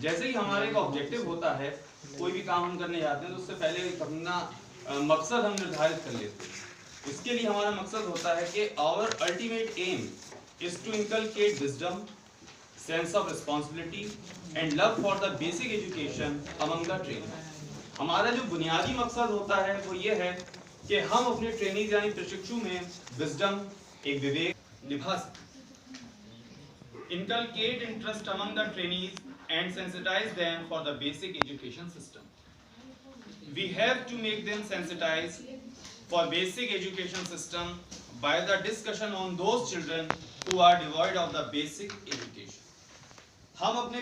जैसे ही हमारे का ऑब्जेक्टिव होता है, कोई भी काम हम करने जाते हैं तो उससे पहले एक अपना मकसद हम निर्धारित कर लेते हैं। इसके लिए हमारा मकसद होता है कि our ultimate aim is to inculcate wisdom, sense of responsibility and love for the basic education among the trainer. हमारा जो बुनियादी मकसद होता है वो ये है कि हम अपने ट्रेनीज यानी प्रशिक्षु में विजडम, एक विवेक निभा सकें, inculcate interest among the trainees and sensitize them for the basic education system. We have to make them sensitized for basic education system by the discussion on those children who are devoid of the basic education. हम अपने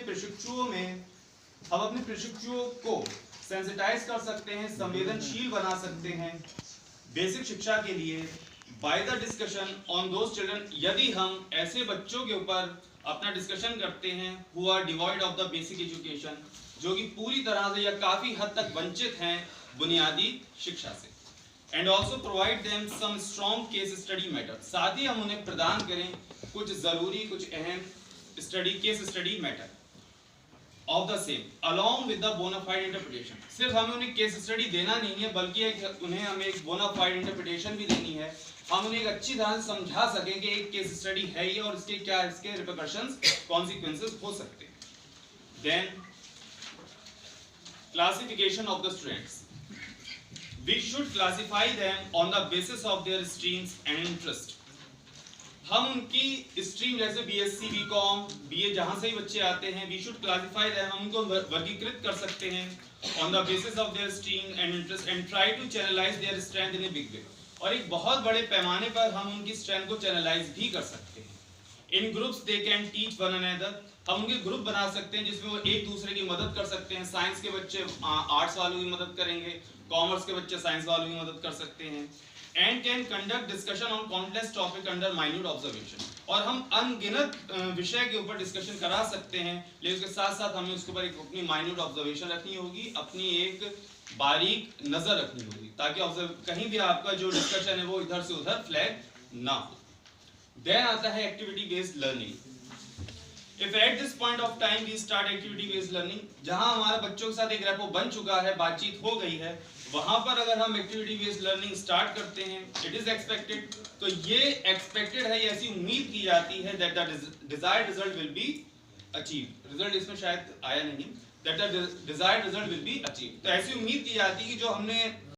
प्रशिक्षुओं को sensitize कर सकते हैं, संवेदनशील बना सकते हैं बेसिक शिक्षा के लिए by the discussion on those children, यदि हम ऐसे बच्चों के ऊपर अपना डिस्कशन करते हैं who are devoid of the basic education, जो कि पूरी तरह से या काफ़ी हद तक वंचित हैं बुनियादी शिक्षा से, and also provide them some strong case study method. साथ ही हम उन्हें प्रदान करें कुछ ज़रूरी, कुछ अहम case study method of the same along with the bonafide interpretation. सिर्फ हमें उन्हें केस स्टडी देना नहीं है, बल्कि उन्हें हमें एक बोनाफाइड इंटरप्रिटेशन भी देनी है। हम उन्हें एक अच्छी तरह से समझा सकें कि एक केस स्टडी है ये और इसके क्या इसके रिपरकशंस, कॉन्सिक्वेंसेस हो सकते हैं। Then classification of the students, we should classify them on the basis of their streams and interest. हम उनकी स्ट्रीम जैसे बीएससी, बीकॉम, बीए जहां से ही बच्चे आते हैं, वी शुड क्लासिफाई देम, हम उनको वर्गीकृत कर सकते हैं on the basis of their stream and interest and try to channelize their strength in a big way. और एक बहुत बड़े पैमाने पर हम उनकी स्ट्रेंथ को चैनलाइज भी कर सकते हैं। इन groups they can teach one another, हम उनके ग्रुप बना सकते हैं जिसमें वो एक दूसरे की मदद कर सकते हैं। साइंस के बच्चे आर्ट्स वालों की मदद करेंगे, कॉमर्स के बच्चे साइंस वालों की मदद कर सकते हैं। And can conduct discussion on countless topic under minute observation, और हम अनगिनत विषय के ऊपर डिस्कशन करा सकते हैं, लेकिन उसके साथ साथ हमें उसके ऊपर एक अपनी माइन्यूट ऑब्जर्वेशन रखनी होगी, अपनी एक बारीक नजर रखनी होगी, ताकि कहीं भी आपका जो डिस्कशन है वो इधर से उधर फ्लैग ना हो। देन आता है activity based learning. If at this point of time we start activity based learning, जहां हमारे बच्चों के साथ एक रैपो बन चुका है, बातचीत हो गई है, वहां पर अगर हम एक्टिविटी बेस्ड लर्निंग स्टार्ट करते हैं, इट इज एक्सपेक्टेड, तो ये एक्सपेक्टेड है, ये ऐसी उम्मीद की जाती है that the desired result will be achieved. Result इसमें शायद आया नहीं, that the desired result will be achieved. तो ऐसी उम्मीद की जाती है कि जो हमने